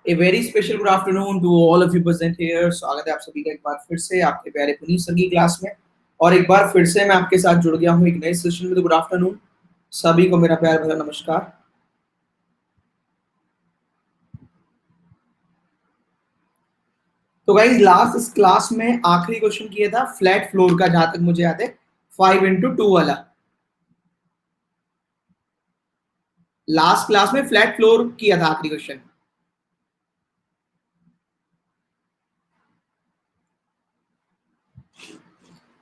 A very special good afternoon to all of you present here. स्वागत है आप सभी का एक बार फिर से आपके प्यारे पुनीत सर की क्लास में। और एक बार फिर से मैं आपके साथ जुड़ गया हूँ एक नए सेशन में। तो गुड आफ्टरनून सभी को, मेरा प्यार भरा नमस्कार। तो गाइस, लास्ट इस क्लास में आखिरी क्वेश्चन किया था फ्लैट फ्लोर का, जहां तक मुझे याद है 5x2 वाला। लास्ट क्लास में फ्लैट फ्लोर किया था आखिरी क्वेश्चन।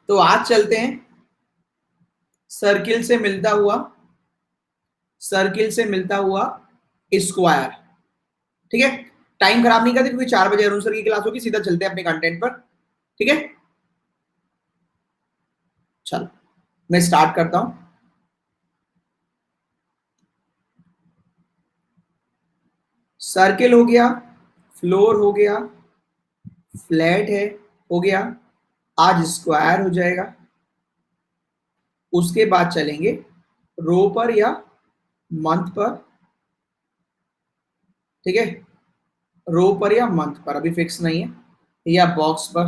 तो आज चलते हैं सर्किल से मिलता हुआ, सर्किल से मिलता हुआ स्क्वायर। ठीक है, टाइम खराब नहीं करते क्योंकि 4 बजे अरुण सर की क्लास होगी। सीधा चलते हैं अपने कंटेंट पर। ठीक है, चलो मैं स्टार्ट करता हूं। सर्किल हो गया, फ्लोर हो गया, फ्लैट है हो गया, आज स्क्वायर हो जाएगा। उसके बाद चलेंगे रो पर या मंथ पर। ठीक है, रो पर या मंथ पर अभी फिक्स नहीं है, या बॉक्स पर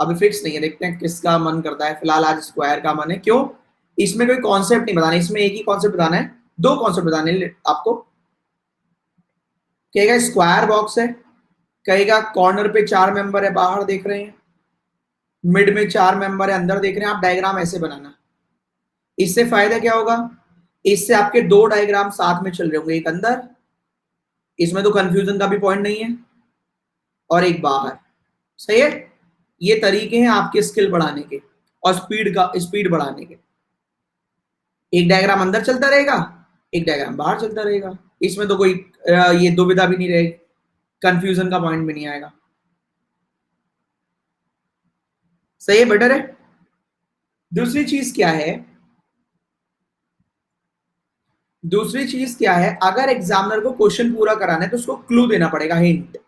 अभी फिक्स नहीं है। देखते हैं किसका मन करता है। फिलहाल आज स्क्वायर का मन है। क्यों? इसमें कोई कॉन्सेप्ट नहीं बताना, इसमें एक ही कॉन्सेप्ट बताना है, दो कॉन्सेप्ट बताने आपको। कहेगा स्क्वायर बॉक्स है, कहेगा कॉर्नर पे 4 मेंबर है, बाहर देख रहे हैं, मिड में 4 मेंबर है, अंदर देख रहे हैं। आप डायग्राम ऐसे बनाना। इससे फायदा क्या होगा? इससे आपके दो डायग्राम साथ में चल रहे होंगे, एक अंदर, इसमें तो कंफ्यूजन का भी पॉइंट नहीं है, और एक बाहर। सही है। ये तरीके हैं आपके स्किल बढ़ाने के और स्पीड बढ़ाने के। एक डायग्राम अंदर चलता रहेगा, एक डायग्राम बाहर चलता रहेगा। इसमें तो कोई ये दुविधा भी नहीं रहेगी, कंफ्यूजन का पॉइंट भी नहीं आएगा। सही है, बेटर है। दूसरी चीज क्या है? दूसरी चीज क्या है, अगर एग्जामिनर को क्वेश्चन पूरा कराना है तो उसको क्लू देना पड़ेगा, हिंट।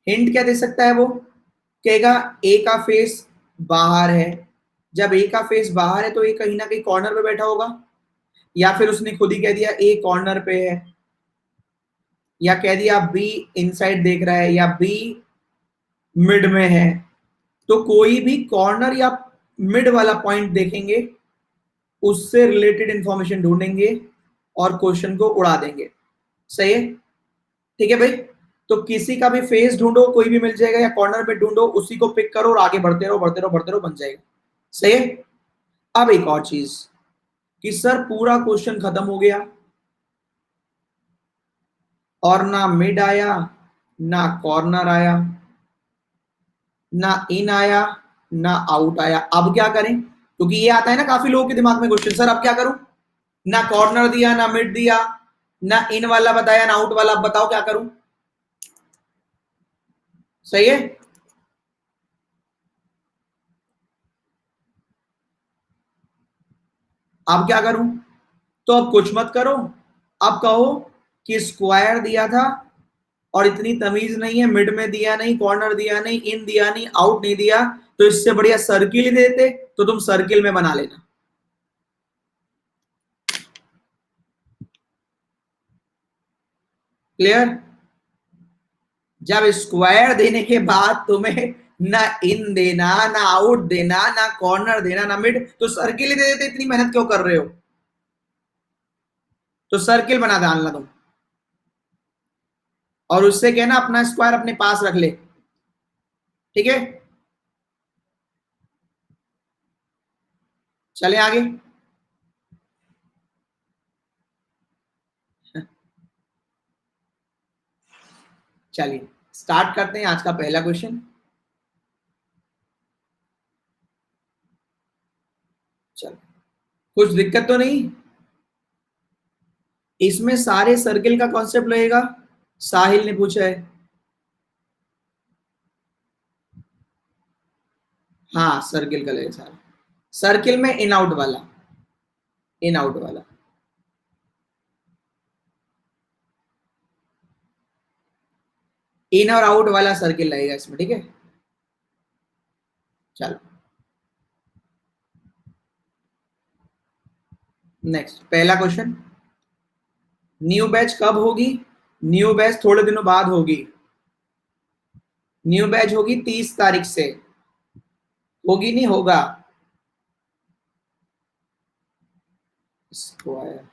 हिंट क्या दे सकता है वो? कहेगा ए का फेस बाहर है। जब ए का फेस बाहर है तो ए कहीं ना कहीं कॉर्नर पे बैठा होगा, या फिर उसने खुद ही कह दिया ए कॉर्नर पे है, या कह दिया बी इनसाइड देख रहा है, या बी मिड में है। तो कोई भी कॉर्नर या मिड वाला पॉइंट देखेंगे, उससे रिलेटेड इंफॉर्मेशन ढूंढेंगे और क्वेश्चन को उड़ा देंगे। सही है। ठीक है भाई, तो किसी का भी फेस ढूंढो, कोई भी मिल जाएगा, या कॉर्नर पे ढूंढो, उसी को पिक करो और आगे बढ़ते रहो बढ़ते रहो बढ़ते रहो, बन जाएगा। सही है। अब एक और चीज कि सर पूरा क्वेश्चन खत्म हो गया और ना मिड आया, ना कॉर्नर आया, ना इन आया, ना आउट आया। अब क्या करें? क्योंकि ये आता है ना काफी लोगों के दिमाग में क्वेश्चन, सर अब क्या करूं? ना कॉर्नर दिया, ना मिड दिया, ना इन वाला बताया, ना आउट वाला। अब बताओ क्या करूं? सही है। अब क्या करूं? तो अब कुछ मत करो, अब कहो कि स्क्वायर दिया था और इतनी तमीज नहीं है, मिड में दिया नहीं, कॉर्नर दिया नहीं, इन दिया नहीं, आउट नहीं दिया, तो इससे बढ़िया सर्किल ही देते, तो तुम सर्किल में बना लेना। क्लियर? जब स्क्वायर देने के बाद तुम्हें ना इन देना, ना आउट देना, ना कॉर्नर देना, ना मिड, तो सर्किल ही दे देते। इतनी मेहनत क्यों कर रहे हो? तो सर्किल बना डालना तुम, और उससे कहना अपना स्क्वायर अपने पास रख ले। ठीक है, चले आगे। चलिए स्टार्ट करते हैं आज का पहला क्वेश्चन। चलो, कुछ दिक्कत तो नहीं? इसमें सारे सर्किल का कॉन्सेप्ट लगेगा। साहिल ने पूछा है। हाँ, सर्किल का लगेगा सारा। सर्किल में इन आउट वाला, इन आउट वाला। इन और आउट वाला सर्किल लगेगा इसमें। ठीक है, चलो नेक्स्ट पहला क्वेश्चन। न्यू बैच कब होगी? न्यू बैच थोड़े दिनों बाद होगी। न्यू बैच होगी 30 तारीख से। होगी नहीं होगा। स्क्वायर।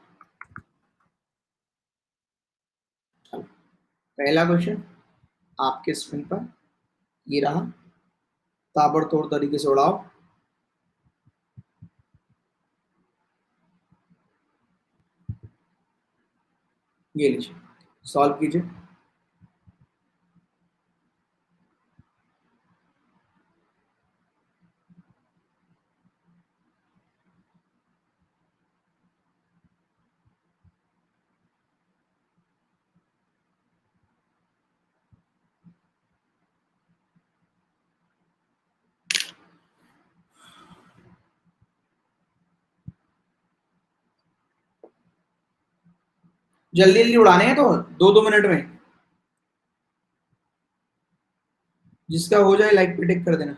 पहला क्वेश्चन आपके स्क्रीन पर ये रहा, ताबड़तोड़ तरीके से उड़ाओ। ये लीजिए, सॉल्व कीजिए। जल्दी जल्दी उड़ाने हैं तो 2-2 मिनट में। जिसका हो जाए लाइक पे टिक कर देना।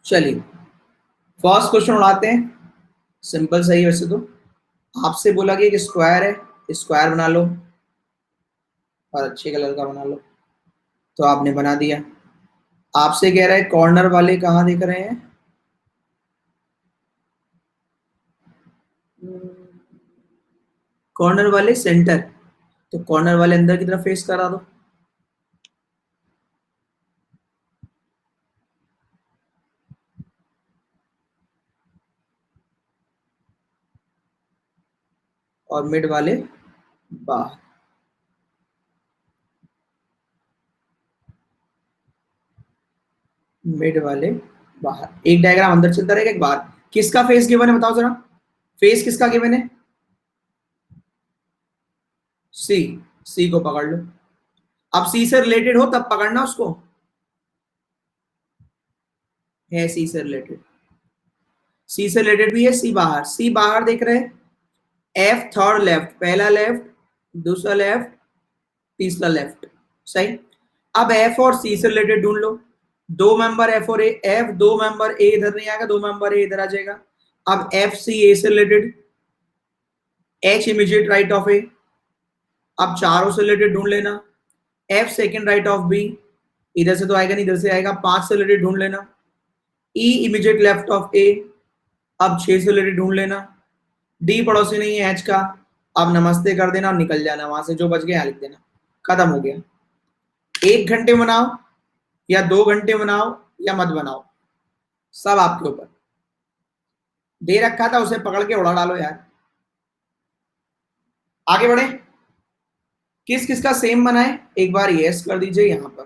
चलिए फर्स्ट क्वेश्चन उड़ाते हैं। सिंपल सही है वैसे तो। आपसे बोला कि एक स्क्वायर है, स्क्वायर बना लो और अच्छे कलर का बना लो, तो आपने बना दिया। आपसे कह रहा है कॉर्नर वाले कहाँ दिख रहे हैं? कॉर्नर वाले सेंटर, तो कॉर्नर वाले अंदर की तरफ फेस करा दो। और मिड वाले बाहर। मिड वाले बाहर। एक डायग्राम अंदर चलता रहेगा, एक बाहर। किसका फेस गिवन है बताओ जरा? फेस किसका गिवन है? सी। सी को पकड़ लो। अब सी से रिलेटेड हो तब पकड़ना उसको। है सी से रिलेटेड। सी से रिलेटेड भी है। सी बाहर, सी बाहर देख रहे हैं। एफ थर्ड लेफ्ट, पहला लेफ्ट, दूसरा लेफ्ट, तीसरा लेफ्ट। सही। अब एफ और सी से रिलेटेड ढूंढ लो। दो मेंबर एफ और ए, एफ दो मेंबर ए इधर नहीं आएगा, दो मेंबर ए इधर आ जाएगा। अब एफ सी ए से related, H immediate right of A. अब चारों से रिलेटेड ढूंढ लेना। F second right of B, इधर से तो आएगा नहीं, इधर से आएगा। 5 से रिलेटेड ढूंढ लेना। ई इमीडिएट लेफ्ट ऑफ ए। अब 6 से रिलेटेड ढूंढ लेना। डी पड़ोसी नहीं है एच का। अब नमस्ते कर देना और निकल जाना वहां से, जो बच गया लिख देना। खत्म हो गया। 1 घंटे बनाओ या 2 घंटे बनाओ या मत बनाओ, सब आपके ऊपर। दे रखा था उसे पकड़ के उड़ा डालो यार। आगे बढ़े। किस किस का सेम बना है एक बार यस कर दीजिए यहां पर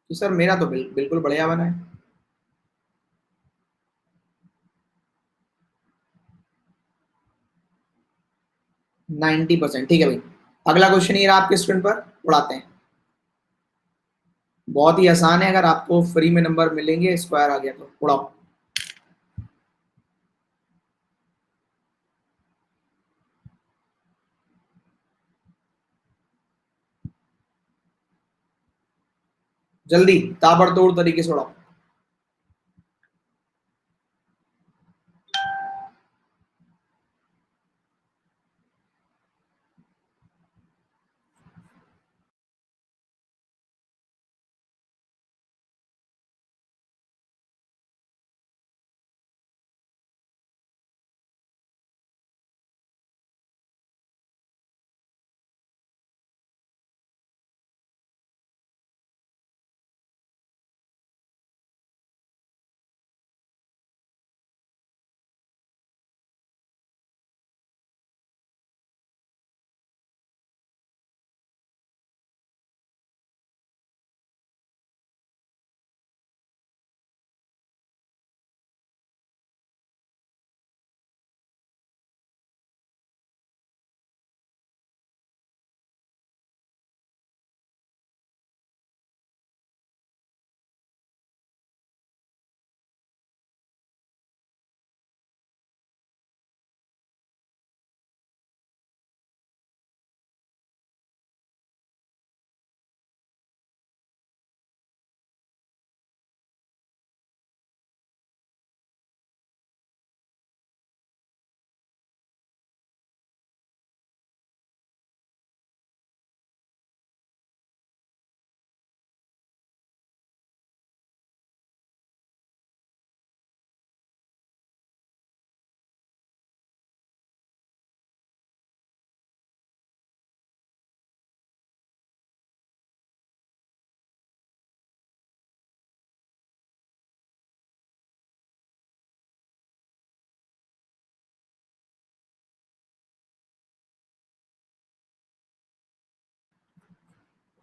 कि सर मेरा तो बिल्कुल बढ़िया बना है। 90%। ठीक है भाई। अगला क्वेश्चन ये रहा आपके स्क्रीन पर, उड़ाते हैं। बहुत ही आसान है, अगर आपको फ्री में नंबर मिलेंगे स्क्वायर आ गया तो उड़ाओ। जल्दी ताबड़तोड़ तरीके से उड़ाओ।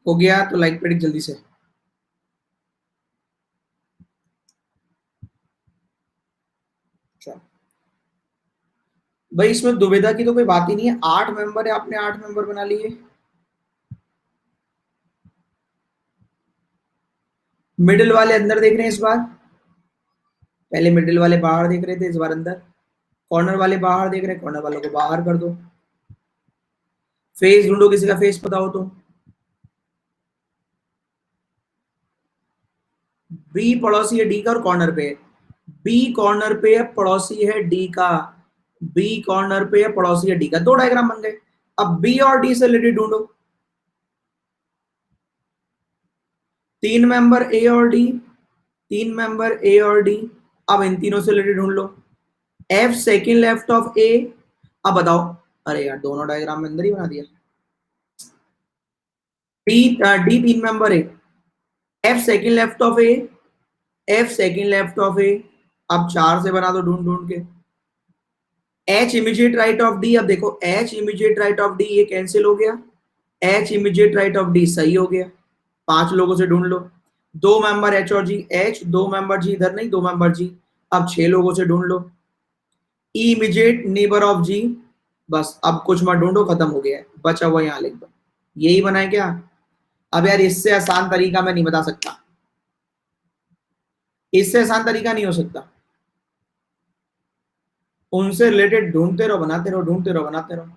हो गया तो लाइक प्रेडिक्ट जल्दी से। चलो भाई, इसमें दुविधा की तो कोई बात ही नहीं है, 8 मेंबर है, आपने 8 मेंबर बना लिए। मिडिल वाले अंदर देख रहे हैं इस बार, पहले मिडिल वाले बाहर देख रहे थे, इस बार अंदर। कॉर्नर वाले बाहर देख रहे हैं, कॉर्नर वालों को बाहर कर दो। फेस ढूंढो, किसी का फेस पता हो तो। बी पड़ोसी है डी का और कॉर्नर पे है। बी कॉर्नर पे है, पड़ोसी है डी का। बी कॉर्नर पे है, पड़ोसी है डी का, दो डायग्राम बन गए। अब बी और डी से रिलेटेड ढूंढो। 3 मेंबर ए और डी, 3 मेंबर ए और डी। अब इन तीनों से रिलेटेड ढूंढ लो। F second left of A. अब बताओ। अरे यार, दोनों डायग्राम में अंदर ही बना दिया। डी, डी 3 मेंबर है। F second left of A. F second left of A. अब 4 से बना दो ढूंढ ढूंढ के। H immediate right of D. अब देखो, H immediate right of D ये कैंसिल हो गया। H immediate right of D सही हो गया। 5 लोगों से ढूंढ लो। 2 मेंबर एच और जी, एच 2 मेंबर जी, इधर नहीं 2 मेंबर जी। अब 6 लोगों से ढूंढ लो। ई इमीडिएट नेबर ऑफ जी। बस अब कुछ मत ढूंढो, खत्म हो गया है, बचा हुआ यहाँ लिख दो। यही बना है क्या? अब यार, इससे आसान तरीका मैं नहीं बता सकता, इससे आसान तरीका नहीं हो सकता। उनसे रिलेटेड ढूंढते रहो, बनाते रहो, ढूंढते रहो, बनाते रहो।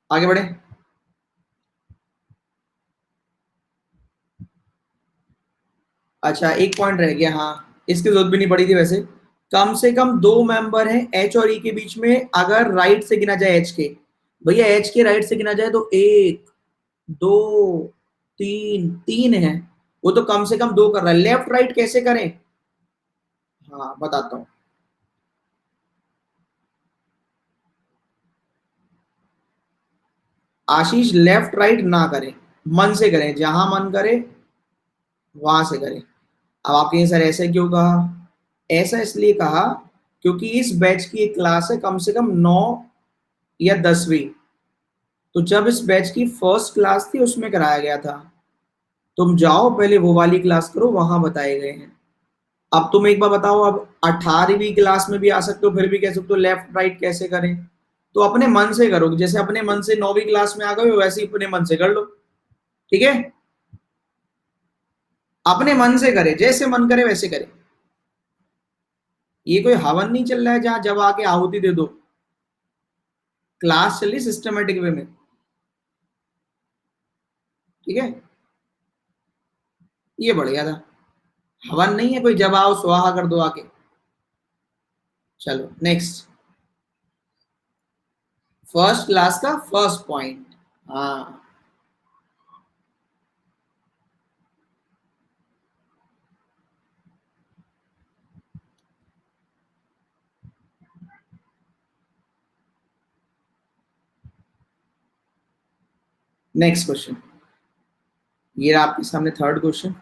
आगे बढ़े। अच्छा, एक पॉइंट रह गया, हाँ, इसकी जरूरत भी नहीं पड़ी थी वैसे। कम से कम 2 मेंबर हैं एच और ई के बीच में, अगर राइट से गिना जाए एच के। भैया एच के राइट से गिना जाए तो 1, 2, 3, 3 है। वो तो कम से कम 2 कर रहा है, लेफ्ट राइट कैसे करें? हाँ बताता हूँ। आशीष, लेफ्ट राइट ना करें, मन से करें, जहां मन करे वहां से करें। अब आप कहें सर ऐसे क्यों कहा? ऐसा इसलिए कहा क्योंकि इस बैच की एक क्लास है कम से कम 9 या 10वीं। तो जब इस बैच की फर्स्ट क्लास थी उसमें कराया गया था। तुम जाओ पहले वो वाली क्लास करो, वहां बताए गए हैं। अब तुम एक बार बताओ, अब 18वीं क्लास में भी आ सकते हो, फिर भी कह सकते हो लेफ्ट राइट कैसे करें। तो अपने मन से करो, जैसे अपने मन से 9वीं क्लास में आ गए हो वैसे ही अपने मन से कर लो। ठीक है। अपने मन से करे, जैसे मन करे वैसे करे। ये कोई हवन नहीं चल रहा है जहां जब आके आहुति दे दो। क्लास चल रही सिस्टमेटिक वे में, ठीक है। ये बढ़िया था। हवन नहीं है कोई जब आओ स्वाहा कर दो आके। चलो नेक्स्ट। फर्स्ट क्लास का फर्स्ट पॉइंट। हाँ, नेक्स्ट क्वेश्चन। ये रहा आपके सामने थर्ड क्वेश्चन।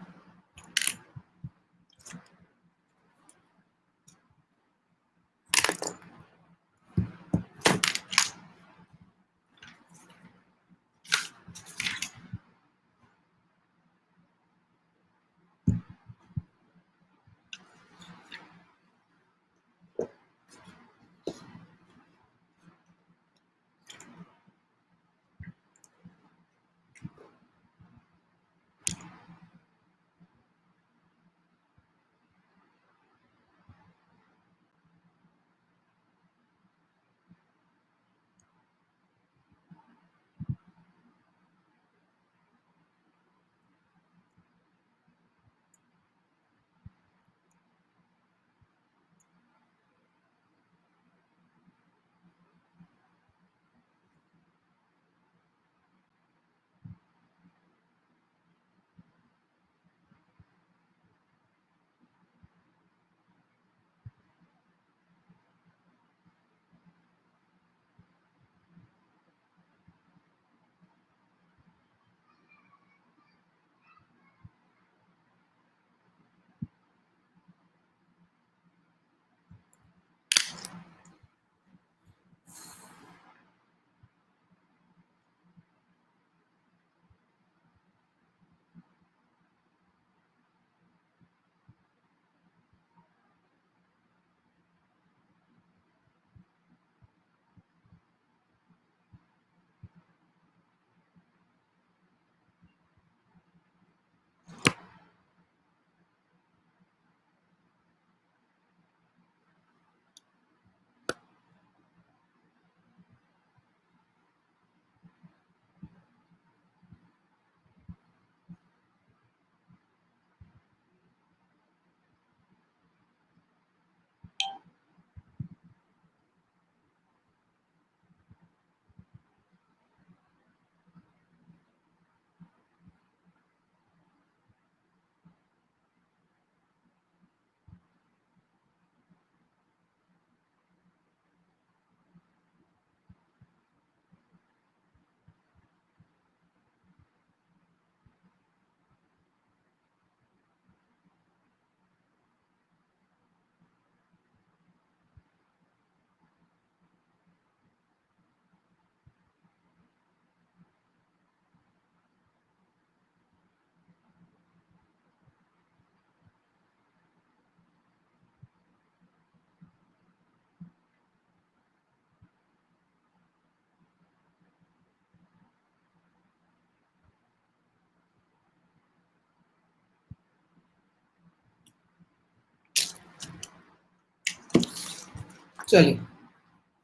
चलिए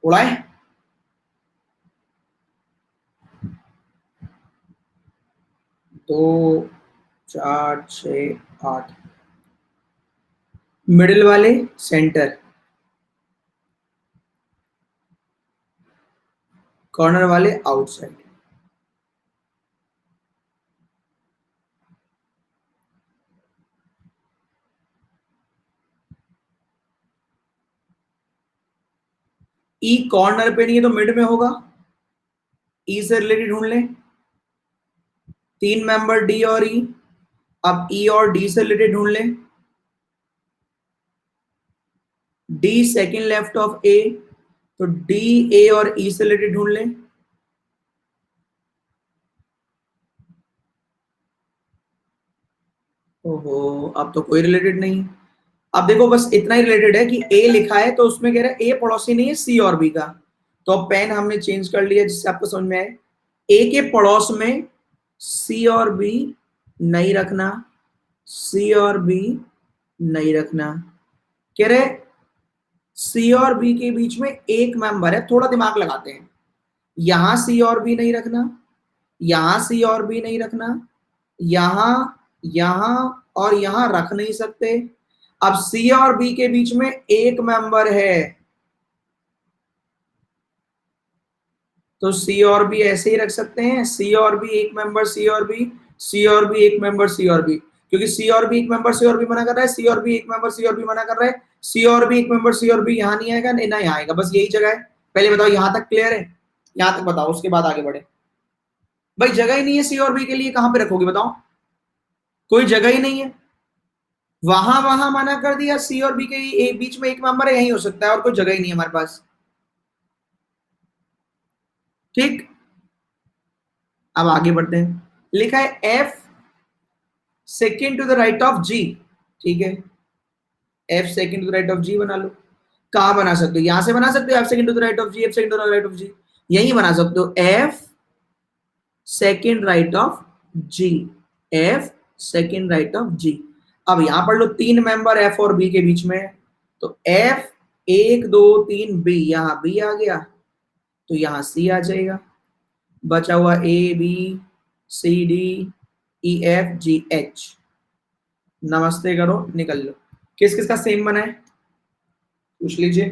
उड़ाए। 2 4 6 8। मिडिल वाले सेंटर, कॉर्नर वाले आउटसाइड। ई कॉर्नर पे नहीं है तो मिड में होगा। ई से रिलेटेड ढूंढ लें। 3 मेंबर डी और ई। अब ई और डी से रिलेटेड ढूंढ लें। डी सेकंड लेफ्ट ऑफ ए, तो डी ए और ई से रिलेटेड ढूंढ लें। ओहो, अब तो कोई रिलेटेड नहीं। अब देखो बस इतना ही रिलेटेड है कि ए लिखा है तो उसमें कह रहा है ए पड़ोसी नहीं है सी और बी का। तो अब पेन हमने चेंज कर लिया जिससे आपको समझ में आए। ए के पड़ोस में सी और बी नहीं रखना, सी और बी नहीं रखना। कह रहे सी और बी के बीच में एक मेंबर है, थोड़ा दिमाग लगाते हैं। यहां सी और बी नहीं रखना, यहां सी और बी नहीं रखना, यहां, यहां और यहां रख नहीं सकते। अब सी और बी के बीच में एक मेंबर है, तो सी और बी ऐसे ही रख सकते हैं। सी और बी एक मेंबर, सी और बी, सी और बी एक मेंबर, सी और बी, क्योंकि सी और बी एक मेंबर सी और बी मना कर रहा है, सी और बी एक मेंबर सी और बी मना कर रहा है, सी और बी एक मेंबर सी और बी यहां नहीं आएगा, नहीं ना यहाँ आएगा, बस यही जगह है। पहले बताओ यहां तक क्लियर है? यहां तक बताओ, उसके बाद आगे बढ़े। भाई जगह ही नहीं है सी और बी के लिए, कहां पे रखोगे बताओ? कोई जगह ही नहीं है। वहां वहां मना कर दिया, सी और बी के बीच में एक मेंबर है, यही हो सकता है, और कोई जगह ही नहीं है हमारे पास। ठीक, अब आगे बढ़ते हैं। लिखा है F second to the right of G. ठीक है, F second to the right of G बना लो। कहां बना सकते हो? यहां से बना सकते हो, F second to the right of G, F second to the right of G, यही बना सकते हो, F second right of G, F second right of G. अब यहां पढ़ लो, तीन मेंबर एफ और बी के बीच में है, तो एफ एक दो तीन बी, यहां बी आ गया, तो यहां सी आ जाएगा। बचा हुआ A B C D E F G H. नमस्ते करो, निकल लो। किस किस का सेम बना है पूछ लीजिए।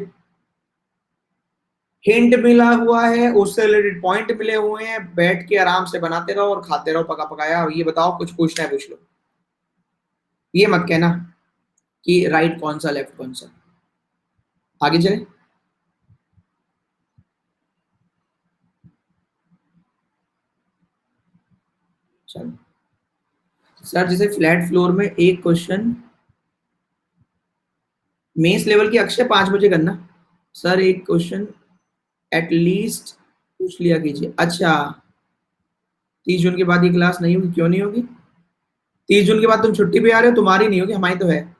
हिंट मिला हुआ है, उससे रिलेटेड पॉइंट मिले हुए हैं, बैठ के आराम से बनाते रहो और खाते रहो पका पकाया। ये बताओ, कुछ पूछना है पूछ लो, ये मत कहना कि राइट कौन सा लेफ्ट कौन सा। आगे चले। चलो सर, जैसे फ्लैट फ्लोर में एक क्वेश्चन मेंस लेवल की अक्षय 5 बजे करना। सर एक क्वेश्चन एटलीस्ट पूछ लिया कीजिए। अच्छा, 30 जून के बाद ये क्लास नहीं होगी, क्यों नहीं होगी? 30 जून के बाद तुम छुट्टी पे आ रहे हो, तुम्हारी नहीं होगी, हमारी तो है।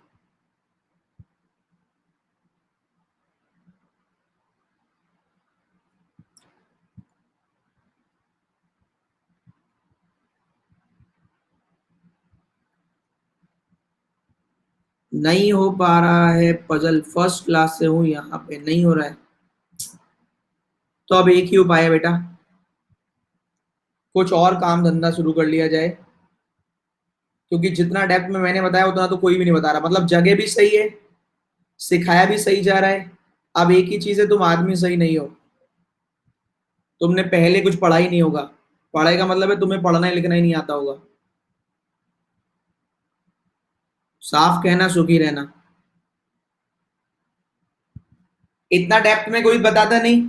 नहीं हो पा रहा है पजल, फर्स्ट क्लास से हूं, यहाँ पे नहीं हो रहा है, तो अब एक ही उपाय है बेटा, कुछ और काम धंधा शुरू कर लिया जाए, क्योंकि जितना डेप्थ में मैंने बताया उतना तो कोई भी नहीं बता रहा। मतलब जगह भी सही है, सिखाया भी सही जा रहा है, अब एक ही चीज है, तुम आदमी सही नहीं हो। तुमने पहले कुछ पढ़ा ही नहीं होगा, पढ़ाई का मतलब है तुम्हें पढ़ना लिखना ही नहीं आता होगा। साफ कहना, सुखी रहना। इतना डेप्थ में कोई बताता नहीं।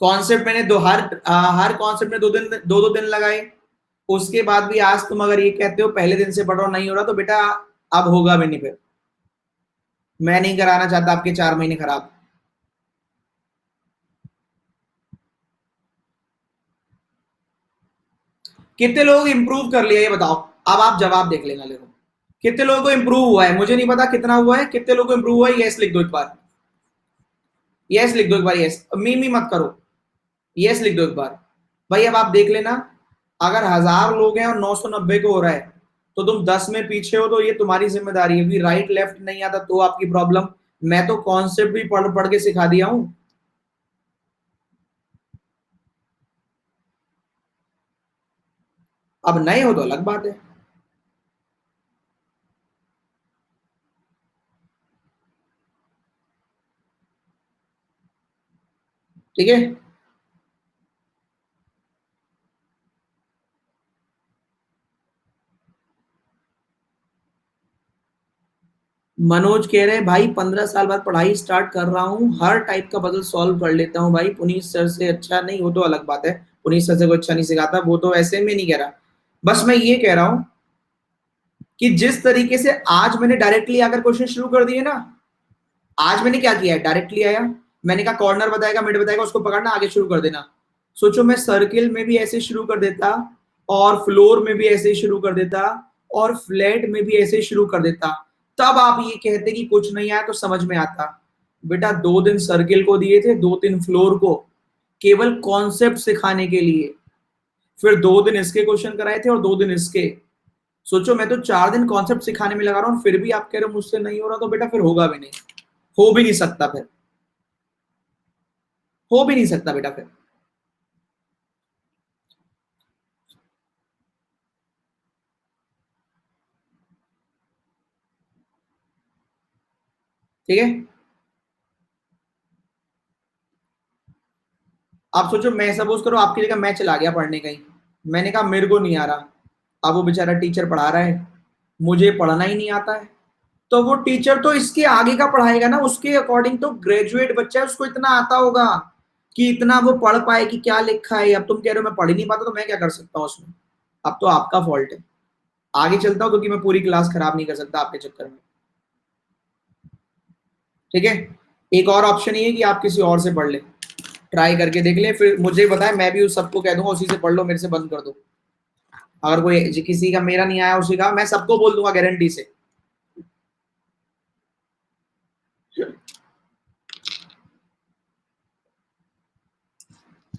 कॉन्सेप्ट मैंने हर कॉन्सेप्ट में 2 दिन, 2 2 दिन लगाए, उसके बाद भी आज तुम अगर ये कहते हो पहले दिन से पढ़ रहा हूं नहीं हो रहा, तो बेटा अब होगा भी नहीं फिर। मैं नहीं कराना चाहता आपके 4 महीने खराब। कितने लोग इंप्रूव कर लिया ये बताओ? अब आप जवाब देख लेना, देखो कितने लोगों को इंप्रूव हुआ है, मुझे नहीं पता कितना हुआ है, कितने लोगों को इंप्रूव हुआ है, यस लिख दो एक बार, यस लिख दो एक बार, यस, मी मत करो, यस लिख दो एक बार। भाई अब आप देख लेना, अगर 1000 लोग हैं और 990 को हो रहा है, तो तुम 10 में पीछे हो, तो ये तुम्हारी जिम्मेदारी है। राइट लेफ्ट नहीं आता तो आपकी प्रॉब्लम, मैं तो कॉन्सेप्ट भी पढ़ पढ़ के सिखा दिया हूं। अब नए हो तो अलग बात है। ठीक है, मनोज कह रहे हैं भाई 15 साल बाद पढ़ाई स्टार्ट कर रहा हूँ, हर टाइप का पजल सॉल्व कर लेता हूँ भाई, पुनीत सर से अच्छा नहीं, वो तो अलग बात है, पुनीत सर से कोई अच्छा नहीं सिखाता, वो तो ऐसे में नहीं कह रहा। बस मैं ये कह रहा हूँ कि जिस तरीके से आज मैंने डायरेक्टली आकर क्वेश्चन शुरू कर दिए ना, आज मैंने क्या किया है, डायरेक्टली आया, मैंने कहा कॉर्नर बताएगा, मिड बताएगा, उसको पकड़ना, आगे शुरू कर देना। सोचो मैं सर्किल में भी ऐसे शुरू कर देता, और फ्लोर में भी ऐसे ही शुरू कर देता, और फ्लैट में भी ऐसे ही शुरू कर देता, तब आप ये कहते कि कुछ नहीं आया, तो समझ में आता। बेटा 2 दिन सर्किल को दिए थे, 2 दिन फ्लोर को, केवल कॉन्सेप्ट सिखाने के लिए, फिर 2 दिन इसके क्वेश्चन कराए थे और 2 दिन इसके, सोचो मैं तो 4 दिन कॉन्सेप्ट सिखाने में लगा रहा हूँ, फिर भी आप कह रहे हो मुझसे नहीं हो रहा, तो बेटा फिर होगा भी नहीं, हो भी नहीं सकता, फिर हो भी नहीं सकता बेटा फिर। ठीक है, आप सोचो मैं सपोज करो आपकी जगह मैं चला गया पढ़ने कहीं, मैंने कहा मेरे को नहीं आ रहा, अब वो बेचारा टीचर पढ़ा रहा है, मुझे पढ़ना ही नहीं आता है, तो वो टीचर तो इसके आगे का पढ़ाएगा ना, उसके अकॉर्डिंग तो ग्रेजुएट बच्चा है, उसको इतना आता होगा कि इतना वो पढ़ पाए कि क्या लिखा है। अब तुम कह रहे हो मैं पढ़ ही नहीं पाता, तो मैं क्या कर सकता हूँ उसमें, अब तो आपका फॉल्ट है। आगे चलता हूँ क्योंकि मैं पूरी क्लास खराब नहीं कर सकता आपके चक्कर में। ठीक है, एक और ऑप्शन ये है कि आप किसी और से पढ़ ले, ट्राई करके देख ले, फिर मुझे बताए, मैं भी उस सबको कह दूंगा उसी से पढ़ लो, मेरे से बंद कर दो। अगर कोई किसी का मेरा नहीं आया उसी का मैं सबको बोल दूंगा गारंटी से।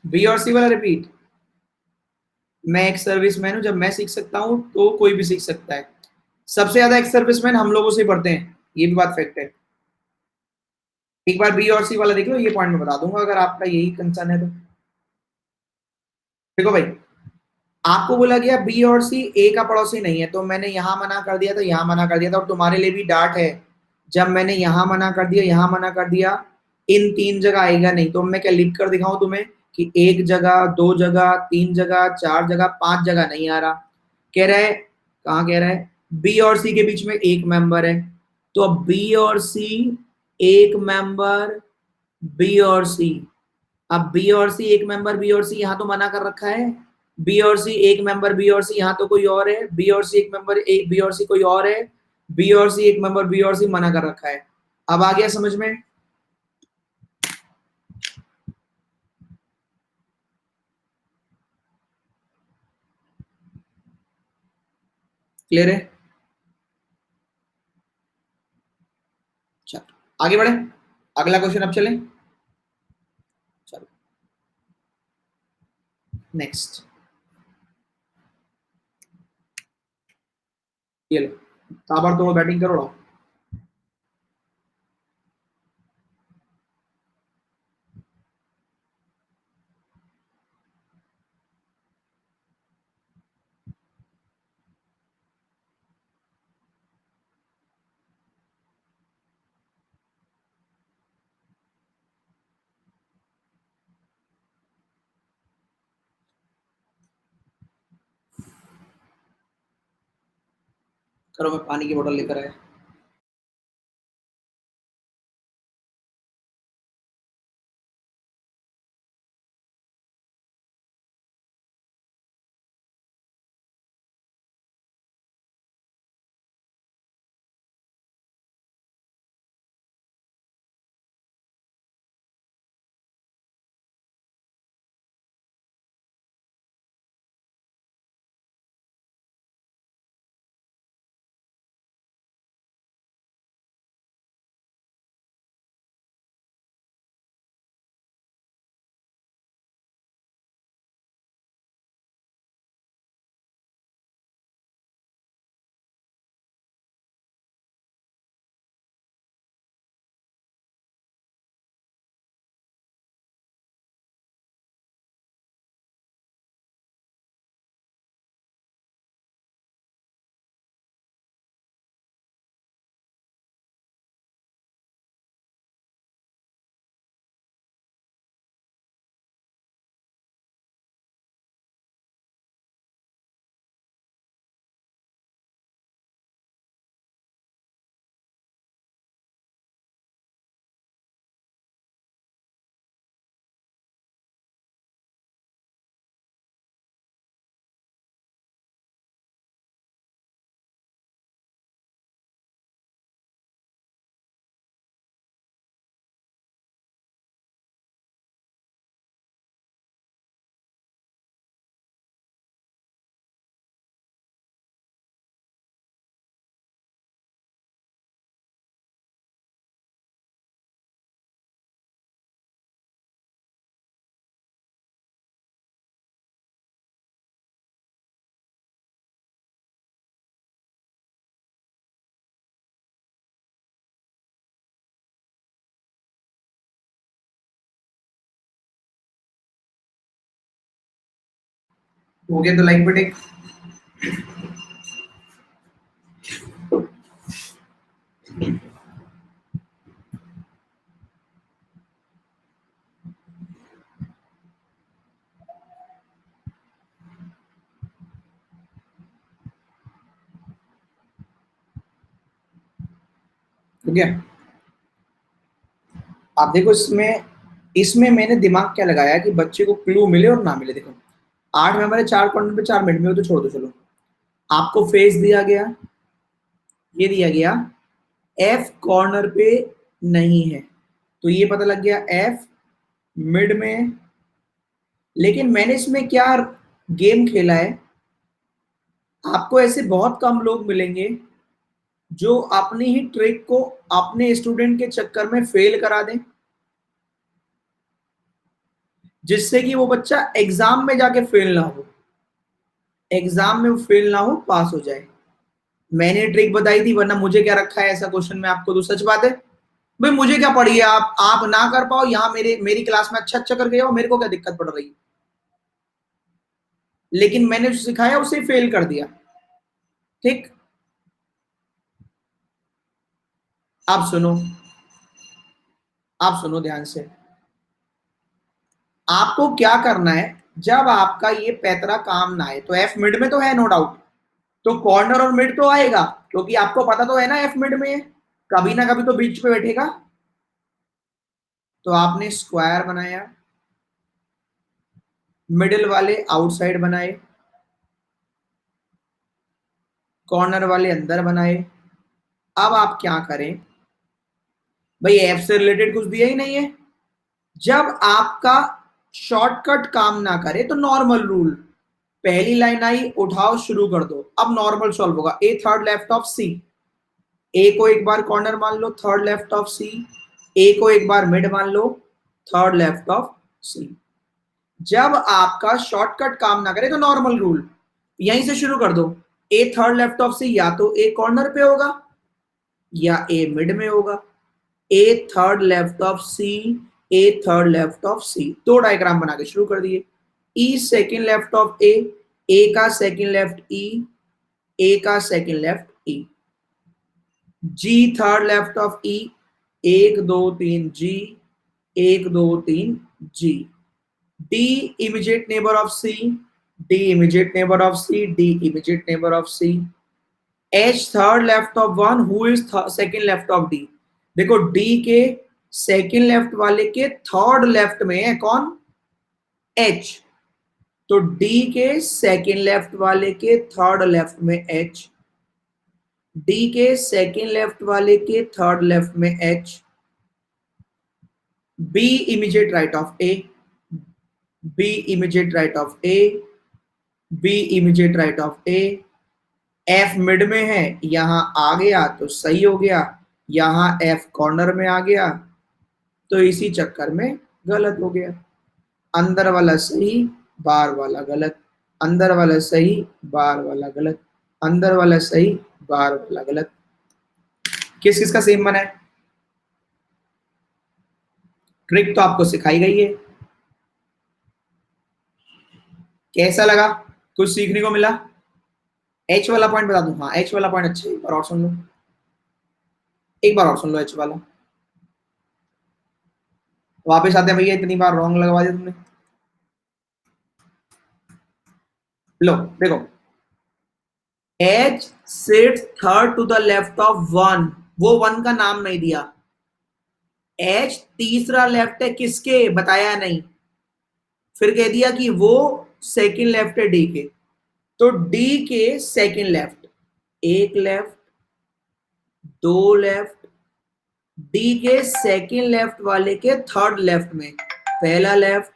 बी और सी वाला रिपीट, मैं एक सर्विसमैन हूं, जब मैं सीख सकता हूं तो कोई भी सीख सकता है। सबसे ज्यादा एक सर्विसमैन हम लोगों से पढ़ते हैं, ये भी बात फैक्ट है। एक बार बी और सी वाला देख लो, ये पॉइंट मैं बता दूंगा अगर आपका यही कंसर्न है तो। देखो भाई, आपको बोला गया बी और सी ए का पड़ोसी नहीं है, तो मैंने यहां मना कर दिया था, यहां मना कर दिया था, और तुम्हारे लिए भी डांट है, जब मैंने यहां मना कर दिया, यहां मना कर दिया, इन 3 जगह आएगा नहीं, तो मैं क्या लिख कर दिखाऊं तुम्हें कि 1 जगह, 2 जगह, 3 जगह, 4 जगह, 5 जगह नहीं आ रहा। कह रहा है, कहाँ कह रहा है, बी और सी के बीच में एक मेंबर है, तो अब बी और सी एक मेंबर, बी और सी, अब बी और सी एक मेंबर, बी और सी यहाँ तो मना कर रखा है, बी और सी एक मेंबर, बी और सी यहाँ तो कोई और है, बी और सी एक मेंबर, एक बी और सी कोई और है, बी और सी एक मेंबर, बी और सी मना कर रखा है। अब आ गया समझ में? क्लियर है? चलो आगे बढ़े, अगला क्वेश्चन अब चलें। चलो नेक्स्ट, ये लो, ताबड़तोड़ बैटिंग करो। करो, मैं पानी की बोतल लेकर आया। हो गया तो लाइक बटे। हो गया। आप देखो इसमें इसमें मैंने दिमाग क्या लगाया कि बच्चे को क्लू मिले और ना मिले। देखो 8 में हमारे 4 कॉर्नर पे 4 मिनट में हो तो छोड़ दो, चलो। आपको फेस दिया गया, ये दिया गया एफ कॉर्नर पे नहीं है, तो ये पता लग गया एफ मिड में है। लेकिन मैंने इसमें क्या गेम खेला है, आपको ऐसे बहुत कम लोग मिलेंगे जो अपनी ही ट्रिक को अपने स्टूडेंट के चक्कर में फेल करा दें, जिससे कि वो बच्चा एग्जाम में जाके फेल ना हो, एग्जाम में वो फेल ना हो, पास हो जाए। मैंने ट्रिक बताई थी, वरना मुझे क्या रखा है ऐसा क्वेश्चन में आपको, तो सच बात है भाई, मुझे क्या पड़ी है, आप ना कर पाओ यहाँ मेरी क्लास में अच्छा अच्छा करके जाओ, मेरे को क्या दिक्कत पड़ रही है। लेकिन मैंने जो सिखाया उसे फेल कर दिया। ठीक, आप सुनो, आप सुनो ध्यान से। आपको क्या करना है, जब आपका ये पैतरा काम ना आए, तो एफ मिड में तो है नो डाउट, तो कॉर्नर और मिड तो आएगा, क्योंकि आपको पता तो है ना एफ मिड में है, कभी ना कभी तो बीच पे बैठेगा। तो आपने स्क्वायर बनाया, मिडिल वाले आउटसाइड बनाए, कॉर्नर वाले अंदर बनाए। अब आप क्या करें भाई, एफ से रिलेटेड कुछ दिया ही नहीं है। जब आपका शॉर्टकट काम ना करे तो नॉर्मल रूल, पहली लाइन आई उठाओ शुरू कर दो, अब नॉर्मल सॉल्व होगा। A third left of C, ए को एक बार कॉर्नर मान लो, थर्ड लेफ्ट ऑफ सी, ए को एक बार मिड मान लो, थर्ड लेफ्ट ऑफ सी। जब आपका शॉर्टकट काम ना करे तो नॉर्मल रूल, यहीं से शुरू कर दो। ए थर्ड लेफ्ट ऑफ सी या तो ए कॉर्नर पे होगा या ए मिड में होगा। A third left of C, A third left of C, दो डायग्राम बना के शुरू कर दिए। E second left of A का सेकेंड लेफ्ट ई, ए का second left E. G third left of E, एक दो तीन जी, एक दो तीन G. D immediate neighbour of C, D immediate neighbour of C, D immediate neighbour of C. H third left of one, who is second left of D. देखो D के second left वाले के third left में है कौन, H, तो D के second left वाले के थर्ड लेफ्ट में एच, डी के सेकेंड लेफ्ट वाले के थर्ड लेफ्ट में H. B immediate right of A, B immediate right of A, B immediate right of A. F mid में है, यहां आ गया तो सही हो गया, यहां एफ कॉर्नर में आ गया तो इसी चक्कर में गलत हो गया। अंदर वाला सही, बाहर वाला गलत, अंदर वाला सही, बाहर वाला गलत, अंदर वाला सही, बाहर वाला गलत। किस किस का सेम बना है, ट्रिक तो आपको सिखाई गई है। कैसा लगा, कुछ सीखने को मिला? एच वाला पॉइंट बता दूं, हाँ एच वाला पॉइंट अच्छा है, एक बार और सुन लो, एक बार और सुन लो एच वाला। वापस आते हैं भैया, इतनी बार रॉन्ग लगवा दिया तुमने। लो देखो, H sits third to the left of one, वो वन का नाम नहीं दिया। एच तीसरा लेफ्ट है किसके, बताया नहीं, फिर कह दिया कि वो सेकंड लेफ्ट है डी के, तो डी के सेकंड लेफ्ट, एक लेफ्ट, दो लेफ्ट, डी के सेकंड लेफ्ट वाले के थर्ड लेफ्ट में पहला लेफ्ट,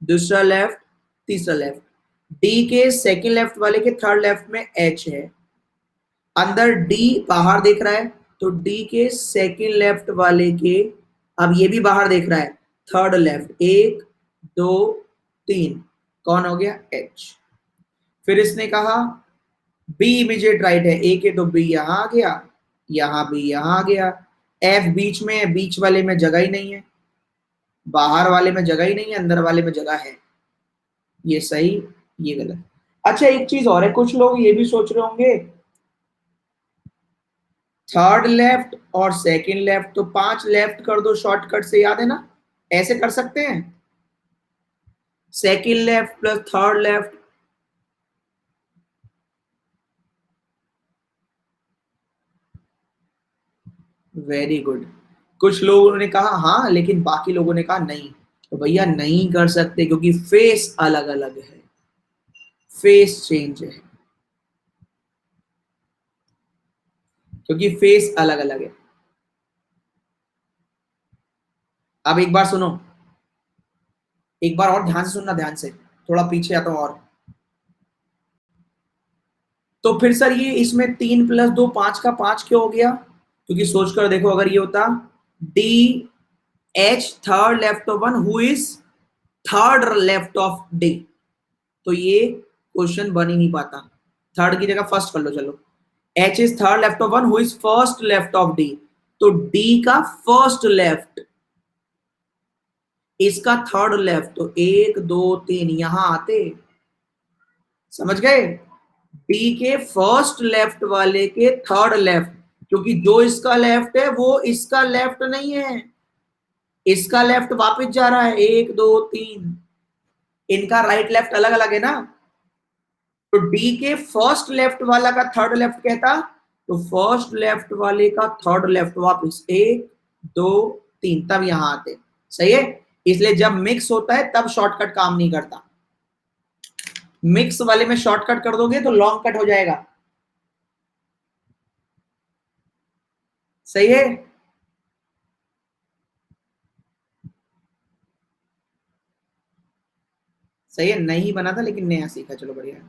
दूसरा लेफ्ट, तीसरा लेफ्ट। डी के सेकंड लेफ्ट वाले के थर्ड लेफ्ट में एच है, अंदर डी बाहर देख रहा है, तो डी के सेकंड लेफ्ट वाले के, अब ये भी बाहर देख रहा है, थर्ड लेफ्ट, एक दो तीन, कौन हो गया, एच। फिर इसने कहा बी इमीडिएट राइट है, ए के तो बी यहां आ गया, यहां बी यहां आ गया, एफ बीच में है, बीच वाले में जगह ही नहीं है, बाहर वाले में जगह ही नहीं है, अंदर वाले में जगह है, ये सही ये गलत। अच्छा एक चीज और है, कुछ लोग ये भी सोच रहे होंगे थर्ड लेफ्ट और सेकंड लेफ्ट, तो 5 लेफ्ट कर दो शॉर्टकट से, याद है ना, ऐसे कर सकते हैं, second left plus third left. Very good. कुछ लोगों ने कहा हाँ, लेकिन बाकी लोगों ने कहा नहीं। तो भैया नहीं कर सकते क्योंकि फेस अलग अलग है, फेस चेंज है, क्योंकि फेस अलग अलग है। अब एक बार सुनो, एक बार और ध्यान से सुनना, ध्यान से, थोड़ा पीछे आता हूं और। तो फिर सर ये इसमें 3 + 2 5 का 5 क्यों हो गया? क्योंकि सोचकर देखो, अगर ये होता D H third left of one who is third left of D, तो ये क्वेश्चन बन ही नहीं पाता। थर्ड की जगह फर्स्ट कर लो, चलो। H is third left of one who is first left of D, तो डी का फर्स्ट लेफ्ट, इसका थर्ड लेफ्ट, तो 1 2 3 यहां आते, समझ गए? डी के फर्स्ट लेफ्ट वाले के थर्ड लेफ्ट, क्योंकि जो इसका लेफ्ट है वो इसका लेफ्ट नहीं है, इसका लेफ्ट वापस जा रहा है, 1 2 3, इनका राइट लेफ्ट अलग अलग है ना। तो डी के फर्स्ट लेफ्ट वाला का थर्ड लेफ्ट कहता, तो फर्स्ट लेफ्ट वाले का थर्ड लेफ्ट वापस 1 2 3, तब यहां आते, सही है। इसलिए जब मिक्स होता है तब शॉर्टकट काम नहीं करता, मिक्स वाले में शॉर्टकट कर दोगे तो लॉन्ग कट हो जाएगा, सही है। सही है, नहीं बना था लेकिन नया सीखा, चलो बढ़िया है।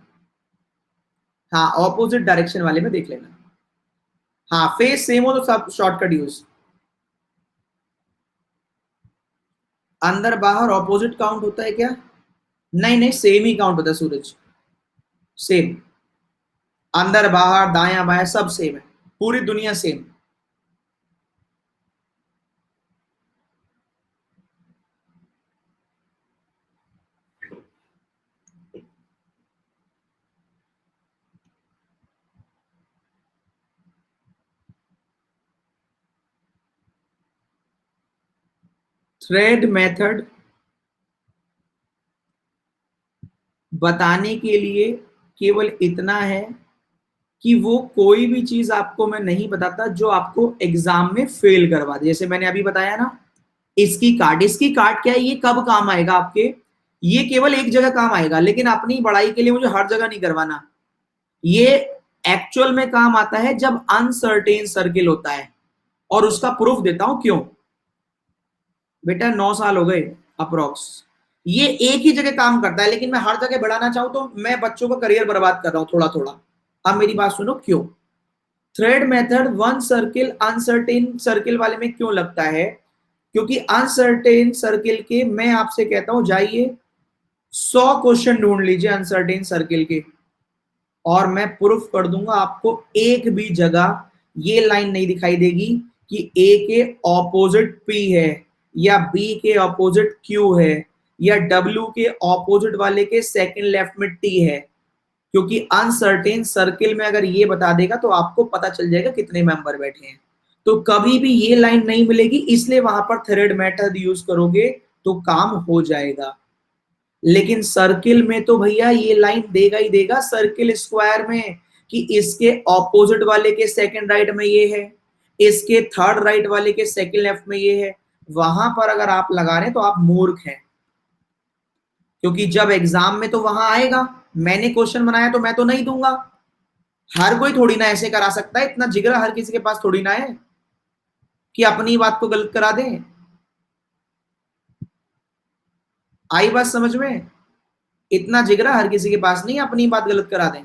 हाँ, ऑपोजिट डायरेक्शन वाले में देख लेना। हाँ, फेस सेम हो तो सब शॉर्टकट यूज। अंदर बाहर ऑपोजिट काउंट होता है क्या? नहीं नहीं, सेम ही काउंट होता है सूरज, सेम। अंदर बाहर दायां बायां सब सेम है, पूरी दुनिया सेम। थ्रेड मेथड बताने के लिए केवल इतना है कि वो कोई भी चीज आपको मैं नहीं बताता जो आपको एग्जाम में फेल करवा दे। जैसे मैंने अभी बताया ना, इसकी कार्ड, इसकी कार्ड क्या है, ये कब काम आएगा आपके? ये केवल एक जगह काम आएगा, लेकिन अपनी बड़ाई के लिए मुझे हर जगह नहीं करवाना। ये एक्चुअल में काम आता है जब अनसर्टेन सर्किल होता है, और उसका प्रूफ देता हूं क्यों। बेटा 9 साल हो गए अप्रोक्स, ये एक ही जगह काम करता है, लेकिन मैं हर जगह बढ़ाना चाहूं तो मैं बच्चों का करियर बर्बाद कर रहा हूं थोड़ा थोड़ा। अब मेरी बात सुनो क्यों। Thread method one circle uncertain circle वाले में क्यों लगता है? क्योंकि अनसर्टेन सर्किल के, मैं आपसे कहता हूं जाइए 100 क्वेश्चन ढूंढ लीजिए अनसर्टेन सर्किल के, और मैं प्रूफ कर दूंगा आपको एक भी जगह ये लाइन नहीं दिखाई देगी कि ए के ऑपोजिट पी है, या बी के ऑपोजिट क्यू है, या डब्ल्यू के ऑपोजिट वाले के सेकंड लेफ्ट में टी है। क्योंकि अनसर्टेन सर्किल में अगर ये बता देगा तो आपको पता चल जाएगा कितने मेंबर बैठे हैं, तो कभी भी ये लाइन नहीं मिलेगी, इसलिए वहां पर थ्रेड मेथड यूज करोगे तो काम हो जाएगा। लेकिन सर्किल में तो भैया ये लाइन देगा ही देगा, सर्किल स्क्वायर में, कि इसके ऑपोजिट वाले के सेकंड राइट में ये है, इसके थर्ड राइट वाले के सेकंड लेफ्ट में ये है। वहां पर अगर आप लगा रहे हैं तो आप मूर्ख हैं, क्योंकि जब एग्जाम में तो वहां आएगा, मैंने क्वेश्चन बनाया तो मैं तो नहीं दूंगा। हर कोई थोड़ी ना ऐसे करा सकता है, इतना जिगरा हर किसी के पास थोड़ी ना है कि अपनी बात को गलत करा दें। आई बात समझ में? इतना जिगरा हर किसी के पास नहीं, अपनी बात गलत करा दें।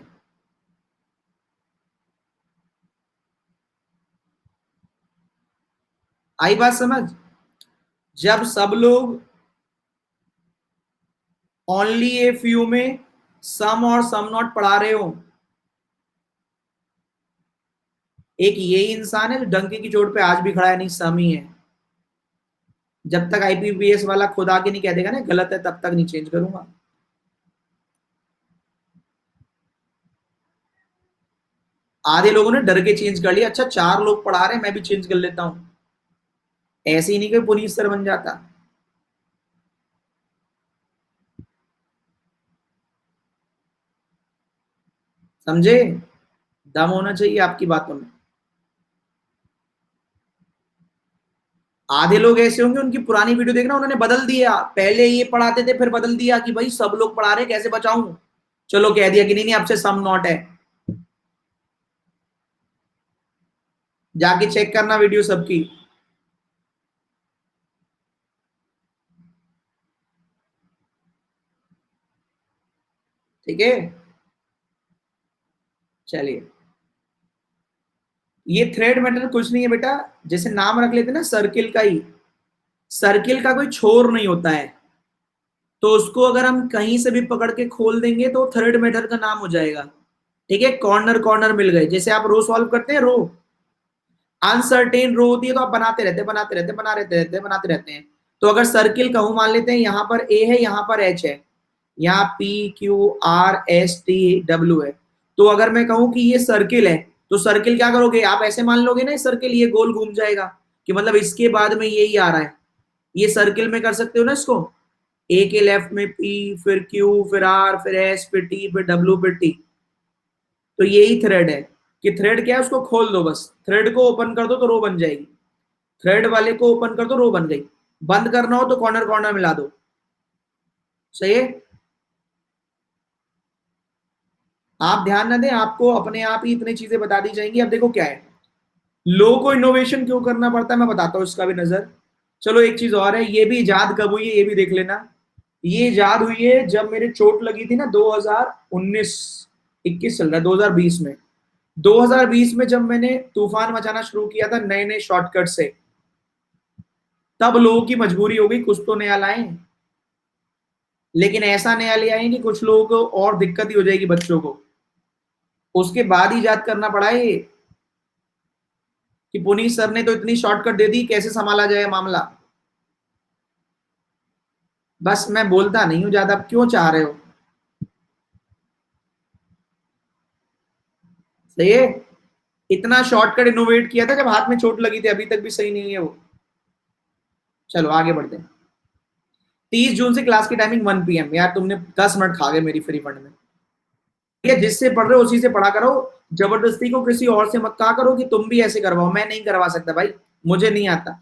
आई बात समझ? जब सब लोग ओनली ए फ्यू में सम और सम नॉट पढ़ा रहे हो, एक ये इंसान है जो डंके की चोट पे आज भी खड़ा है, नहीं सम ही है। जब तक आईपीपीएस वाला खुद आके नहीं कह देगा ना गलत है, तब तक नहीं चेंज करूंगा। आधे लोगों ने डर के चेंज कर लिया, अच्छा 4 लोग पढ़ा रहे हैं मैं भी चेंज कर लेता हूं। ऐसे ही नहीं कि पुनीत सर बन जाता। समझे? दम होना चाहिए आपकी बातों में। आधे लोग ऐसे होंगे, उनकी पुरानी वीडियो देखना, उन्होंने बदल दिया, पहले ये पढ़ाते थे फिर बदल दिया कि भाई सब लोग पढ़ा रहे कैसे बचाऊं, चलो कह दिया कि नहीं नहीं अब से सम नॉट है। जाके चेक करना वीडियो सबकी। ठीक है, चलिए। ये थ्रेड मैटर कुछ नहीं है बेटा, जैसे नाम रख लेते ना सर्किल का ही, सर्किल का कोई छोर नहीं होता है, तो उसको अगर हम कहीं से भी पकड़ के खोल देंगे तो थर्ड मेथड का नाम हो जाएगा। ठीक है, कॉर्नर कॉर्नर मिल गए, जैसे आप रो सॉल्व करते हैं, रो अनसर्टेन रो होती है तो आप बनाते रहते बनाते रहते हैं। तो अगर सर्किल कहूं, मान लेते हैं यहाँ पर ए है, यहाँ पर एच है, यहाँ P Q R S T W है, तो अगर मैं कहूं कि ये सर्किल है, तो सर्किल क्या करोगे आप, ऐसे मान लोगे ना सर्किल, ये गोल घूम जाएगा कि मतलब इसके बाद में यही आ रहा है। ये सर्किल में कर सकते हो ना इसको, ए के लेफ्ट में पी, फिर क्यू, फिर आर, फिर एस, फिर टी, फिर डब्ल्यू, फिर टी। तो यही थ्रेड है, कि थ्रेड क्या है उसको खोल दो, बस थ्रेड को ओपन कर दो तो रो बन जाएगी, थ्रेड वाले को ओपन कर दो रो बन गई, बंद करना हो तो कॉर्नर कॉर्नर मिला दो। सही है। आप ध्यान ना दें, आपको अपने आप ही इतनी चीजें बता दी जाएंगी। अब देखो क्या है, लोगों को इनोवेशन क्यों करना पड़ता है मैं बताता हूँ इसका भी नजर। चलो एक चीज और है, ये भी इजाद कब हुई है ये भी देख लेना। ये इजाद हुई है जब मेरे चोट लगी थी ना, 2019, 21 चल रहा है, 2020 में, 2020 में जब मैंने तूफान मचाना शुरू किया था नए नए शॉर्टकट से, तब लोगों की मजबूरी हो गई कुछ तो नया लाएं, लेकिन ऐसा नया ले आए कि कुछ लोगों को और दिक्कत ही हो जाएगी बच्चों को, उसके बाद इजाद करना पड़ा ये, कि पुनीत सर ने तो इतनी शॉर्टकट दे दी कैसे संभाला जाए मामला। बस मैं बोलता नहीं हूं ज्यादा, क्यों चाह रहे हो? सही है। इतना शॉर्टकट इनोवेट किया था जब हाथ में चोट लगी थी, अभी तक भी सही नहीं है वो। चलो आगे बढ़ते हैं। 30 जून से क्लास की टाइमिंग 1 PM, यार तुमने 10 मिनट खा गए मेरी फ्री फंड में। ठीक है, जिससे पढ़ रहे हो उसी से पढ़ा करो, जबरदस्ती को किसी और से मत कहा करो कि तुम भी ऐसे करवाओ, मैं नहीं करवा सकता भाई, मुझे नहीं आता।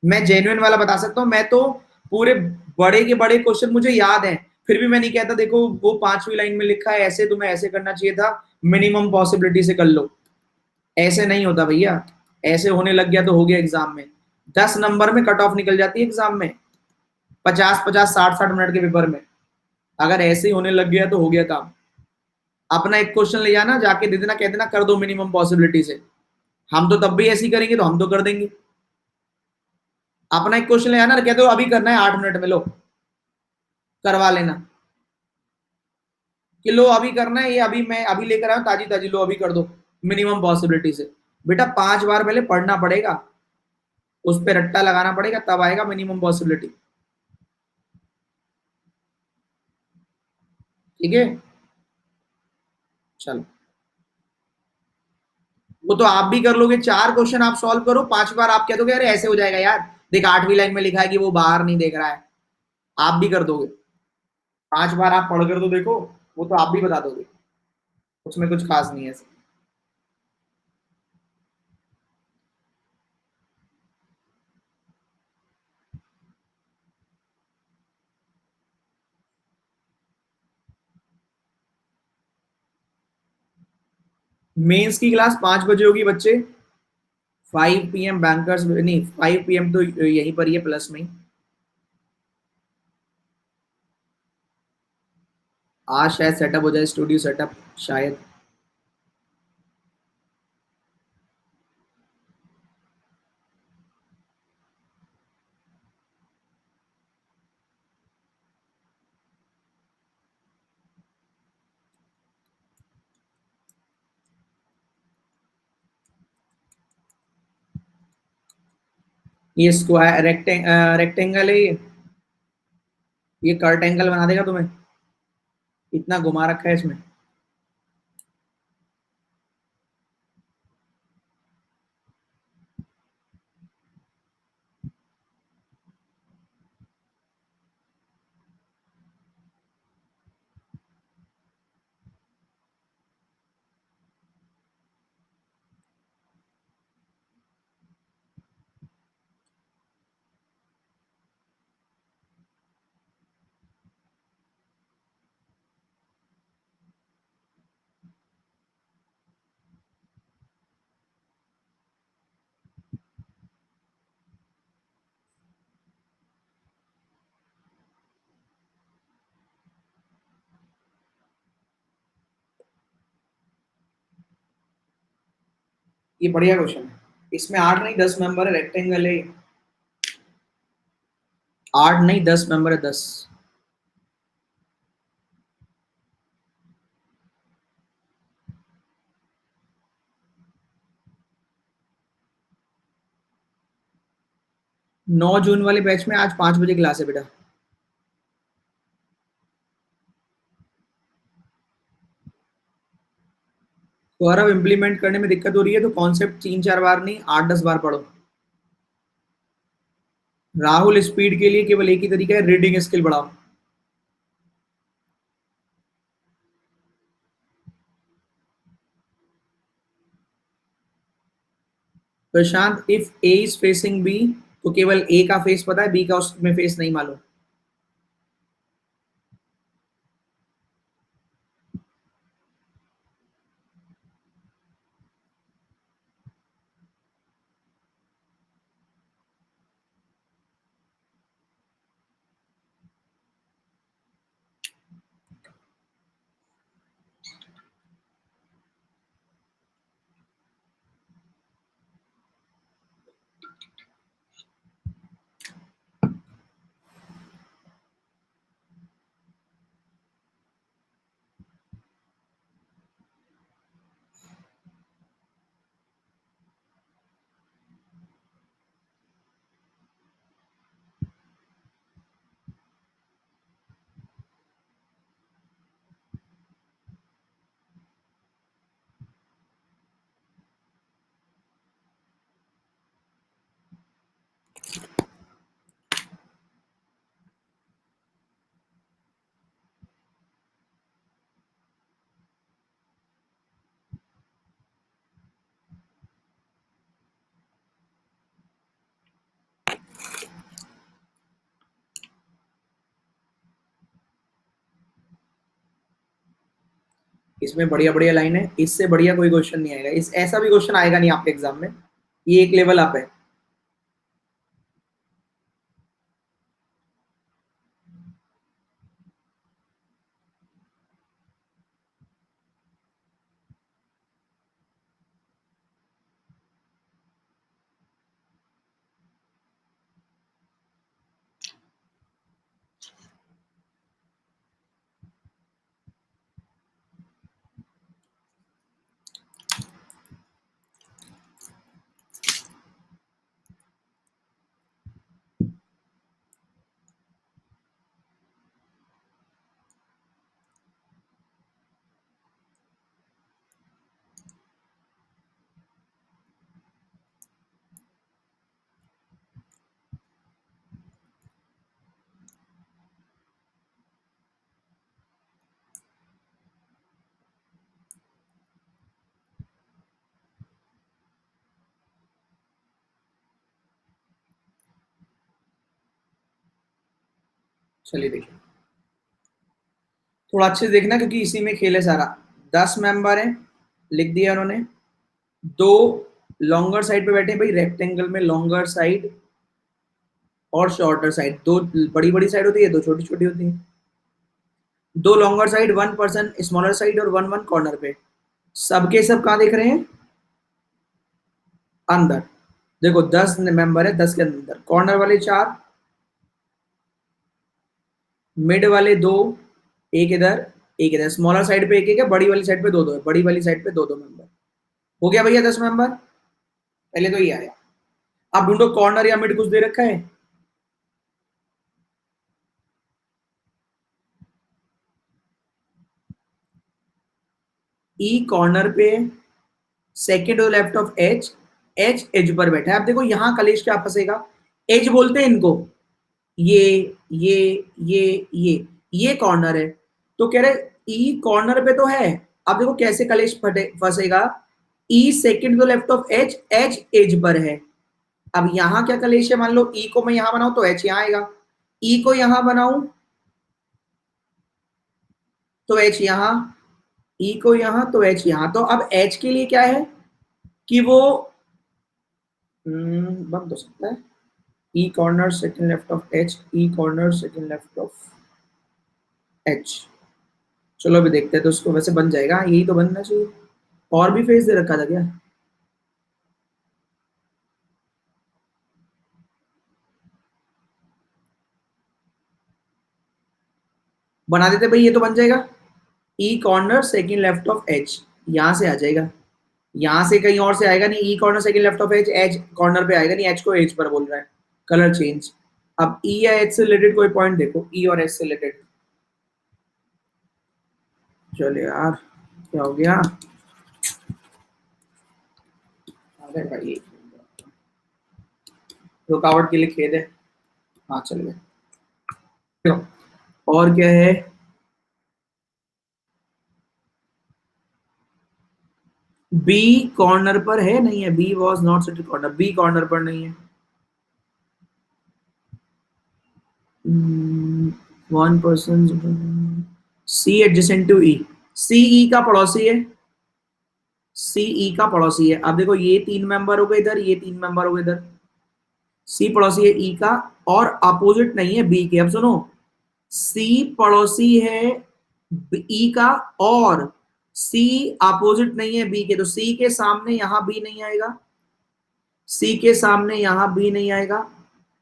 मैं जेन्युइन वाला बता सकता हूँ, मैं तो पूरे बड़े के बड़े क्वेश्चन मुझे याद है, फिर भी मैं नहीं कहता देखो वो 5वीं लाइन में लिखा है ऐसे, तुम्हें ऐसे करना चाहिए था, मिनिमम पॉसिबिलिटी से कर लो। ऐसे नहीं होता भैया, ऐसे होने लग गया तो हो गया एग्जाम में, 10 नंबर में कट ऑफ निकल जाती है एग्जाम में, 50-50 60-60 मिनट के पेपर में, अगर ऐसे ही होने लग गया तो हो गया काम। अपना एक क्वेश्चन ले जाना, जाके दे देना, कह देना कर दो मिनिमम पॉसिबिलिटी से, हम तो तब भी ऐसे ही करेंगे तो हम तो कर देंगे। अपना एक क्वेश्चन ले जाना, कहते हो अभी करना है 8 मिनट में, लो करवा लेना, कि लो अभी करना है ये, अभी मैं अभी लेकर आया ताजी ताजी, लो अभी कर दो मिनिमम पॉसिबिलिटी से। बेटा 5 बार पहले पढ़ना पड़ेगा, उस पर रट्टा लगाना पड़ेगा, तब आएगा मिनिमम पॉसिबिलिटी। ठीक है, चलो। वो तो आप भी कर लोगे, 4 क्वेश्चन आप सॉल्व करो, 5 बार आप कह दोगे अरे ऐसे हो जाएगा यार, देख 8वीं लाइन में लिखा है कि वो बाहर नहीं देख रहा है, आप भी कर दोगे। 5 बार आप पढ़ कर तो देखो, वो तो आप भी बता दोगे, उसमें कुछ खास नहीं है। मेंस की क्लास 5 बजे होगी बच्चे, 5 PM बैंकर्स नहीं, 5 PM तो यहीं पर ही है प्लस में ही। आज शायद सेटअप हो जाए, स्टूडियो सेटअप शायद। ये स्क्वायर रेक्टेंगल है ये कर्ट एंगल बना देगा तुम्हें, इतना घुमा रखा है इसमें। ये बढ़िया क्वेश्चन है। इसमें 8 नहीं 10 मेंबर है, रेक्टेंगल है। 8 नहीं 10 मेंबर है, 10। नौ जून वाले बैच में आज 5 बजे क्लास है बेटा। तो अगर अब इम्प्लीमेंट करने में दिक्कत हो रही है तो कॉन्सेप्ट 3-4 बार नहीं 8-10 बार पढ़ो। राहुल, स्पीड के लिए केवल एक ही तरीका है, रीडिंग स्किल बढ़ाओ। Prashant, if A is facing B तो केवल ए का फेस पता है, बी का उसमें फेस नहीं मालूम। इसमें बढ़िया बढ़िया लाइन है, इससे बढ़िया कोई क्वेश्चन नहीं आएगा। इस ऐसा भी क्वेश्चन आएगा नहीं आपके एग्जाम में। ये एक लेवल अप है। चलिए देखिए, थोड़ा अच्छे से देखना क्योंकि इसी में खेल है सारा। 10 मेंबर है, लिख दिया उन्होंने। दो लॉन्गर साइड पे बैठे हैं भाई, रेक्टेंगल में लॉन्गर साइड और शॉर्टर साइड। दो बड़ी बड़ी साइड होती है, दो छोटी छोटी होती है। दो longer side, one person smaller side और वन वन कॉर्नर पे। सबके सब कहाँ देख रहे हैं? अंदर। देखो 10 मेंबर है, 10 के अंदर कॉर्नर वाले 4, मिड वाले 2, एक इधर एक इधर। स्मॉलर साइड पे एक एक है, बड़ी वाली साइड पे दो दो है। बड़ी वाली साइड पे दो दो मेंबर। हो गया भैया 10 मेंबर। पहले तो ये आया। आप ढूंढो कॉर्नर या मिड कुछ दे रखा है। ई कॉर्नर पे, सेकेंड और left of H. H edge पर बैठा है। अब देखो यहां कलेश क्या फंसेगा। एज बोलते हैं इनको। ये ये ये ये कॉर्नर है। तो कह रहे ई कॉर्नर पे तो है। अब देखो कैसे कलेश फटे फंसेगा। E second to left of H, H edge पर है। अब यहां क्या कलेश है, मान लो ई को मैं यहां बनाऊं तो एच यहां आएगा। ई को यहां बनाऊं तो एच यहां। ई को यहां तो एच यहां। तो अब एच के लिए क्या है कि वो बन तो सकता है। E corner second left of H, e corner second left of H. चलो अभी देखते हैं। तो उसको वैसे बन जाएगा, यही तो बनना चाहिए। और भी फेस दे रखा था क्या? बना देते भाई, ये तो बन जाएगा e corner second left of H, यहां से आ जाएगा, यहां से कहीं और से आएगा नहीं, e corner second left of H, H corner पे आएगा नहीं, एच को एच पर बोल रहा है। Colour change. अब ई या एच से रिलेटेड कोई पॉइंट देखो, ई और एच से रिलेटेड। चलो यार, क्या हो गया? अरे भाई, रुकावट के लिए खेद है। हाँ चल गए। और क्या है? बी कॉर्नर पर है नहीं है, B was not set corner, B corner पर नहीं है। One person, C adjacent to E, C E का पड़ोसी है, सी ई का पड़ोसी है। अब देखो, ये तीन मेंबर हो गए इधर, ये तीन मेंबर हो गए इधर, सी पड़ोसी है ई का, और अपोजिट नहीं है बी के। अब सुनो, सी पड़ोसी है ई का, और सी अपोजिट नहीं है बी के, तो सी के सामने यहां बी नहीं आएगा, सी के सामने यहां बी नहीं आएगा,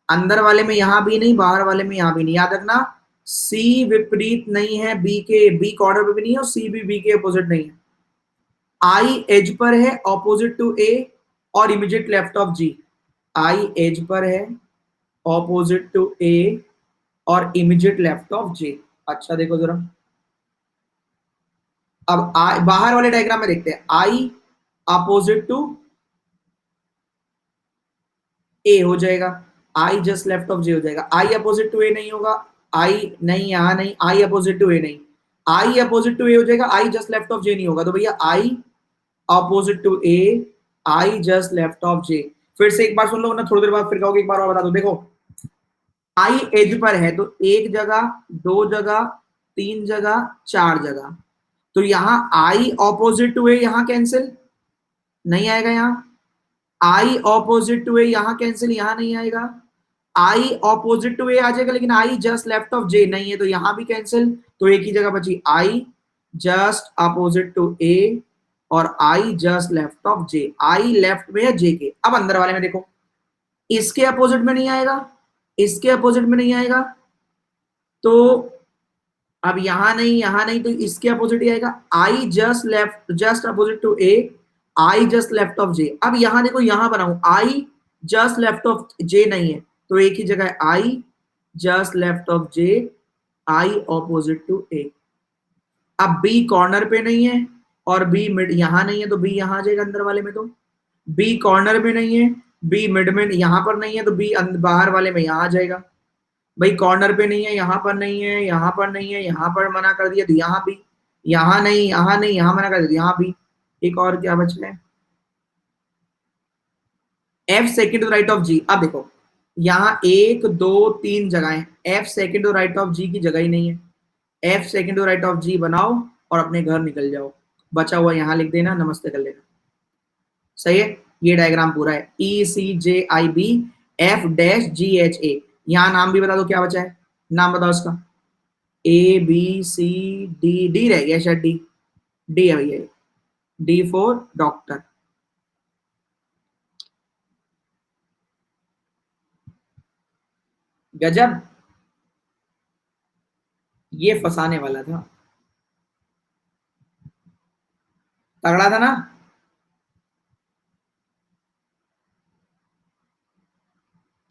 अंदर वाले में यहां भी नहीं, बाहर वाले में यहां भी नहीं। याद रखना, सी विपरीत नहीं है बी के, बी कॉर्नर पे भी नहीं है, और सी भी बी के अपोजिट नहीं है। आई एज पर है ऑपोजिट टू ए और immediate left of G, I edge पर है ऑपोजिट टू ए और इमीडिएट लेफ्ट ऑफ जे। अच्छा देखो जरा, अब बाहर वाले डायग्राम में देखते हैं, आई अपोजिट टू ए हो जाएगा, आई जस्ट लेफ्ट ऑफ जे हो जाएगा, आई अपोजिट टू ए नहीं होगा, आई नहीं, यहां नहीं, आई अपोजिट टू ए नहीं, आई अपोजिट टू ए हो जाएगा, I just left of J नहीं होगा, तो भैया I opposite to A, I just left of J. फिर से एक बार सुन लो ना, थोड़ी देर बाद फिर कहोगे एक बार और बता दो। देखो, आई एज पर है तो एक जगह, दो जगह, तीन जगह, चार जगह, तो यहां आई ऑपोजिट टू ए यहां कैंसिल नहीं आएगा, यहाँ आई ऑपोजिट टू ए यहां कैंसिल, यहां नहीं आएगा, आई ऑपोजिट टू ए आ जाएगा, लेकिन आई जस्ट लेफ्ट ऑफ जे नहीं है, तो यहां भी कैंसिल, तो एक ही जगह बची, I just opposite to A और आई just left of J. I left में है जे के। अब अंदर वाले में देखो, इसके अपोजिट में नहीं आएगा, इसके अपोजिट में नहीं आएगा, तो अब यहां नहीं, यहां नहीं, तो इसके अपोजिट ही आएगा, I just left, just opposite to A, I just left of J. अब यहां देखो, यहां बनाऊं, I just left of J नहीं है, तो एक ही जगह है, I just left of J, I opposite to A. अब बी कॉर्नर पे नहीं है और बी मिड यहां नहीं है, तो बी यहां आ जाएगा अंदर वाले में, तो बी कॉर्नर में नहीं है, बी मिड में यहां पर नहीं है, तो बी बाहर वाले में यहां आ जाएगा। भाई कॉर्नर पे नहीं है, यहां पर नहीं है, यहां पर नहीं है, यहां पर मना कर दिया, तो यहां भी, यहां नहीं, यहां नहीं, यहां मना कर दिया, यहां भी। एक और क्या बच रहा है, F second to right of G. अब देखो, यहाँ एक दो तीन जगह है, F second to right of G की जगह ही नहीं है, F second to right of G बनाओ और अपने घर निकल जाओ, बचा हुआ यहाँ लिख देना, नमस्ते कर लेना। सही है, ये डायग्राम पूरा है, E C J I B F dash G H A. यहाँ नाम भी बता दो क्या बचा है, नाम बताओ इसका, A B C D, D रह गया शायद, डी, डी है भैया, डी फॉर डॉक्टर। गजब, ये फंसाने वाला था, तगड़ा था ना।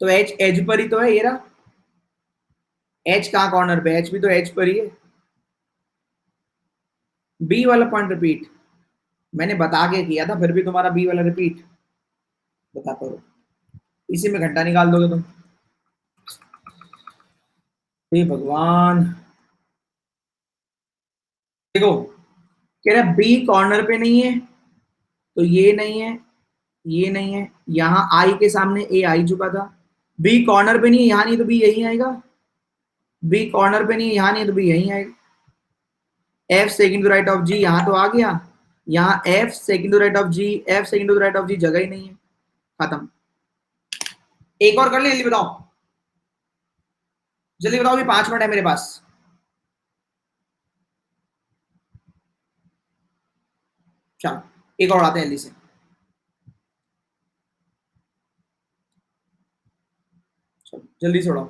तो एच एच पर ही तो है, ये रहा, एच कहाँ कॉर्नर पे, एच भी तो एच पर ही है। बी वाला पॉइंट रिपीट, मैंने बता के किया था, फिर भी तुम्हारा बी वाला रिपीट, बता करो, इसी में घंटा निकाल दोगे तुम। हे भगवान, देखो, कह रहा बी कॉर्नर पे नहीं है, तो ये नहीं है, ये नहीं है, यहाँ आई के सामने ए आई चुका था, बी कॉर्नर पे नहीं है, यहाँ नहीं, तो बी यही आएगा, बी कॉर्नर पे नहीं है, यहाँ नहीं, तो बी यही आएगा, F second to right of G यहाँ तो आ गया, यहाँ F second to right of G, F second to right of G जगह ही नहीं है, खत्म। एक और कर ले, जल्दी बताओ, जल्दी बताओ, भी 5 मिनट है मेरे पास। चलो एक और आते हैं जल्दी से। चलो जल्दी छोड़ो।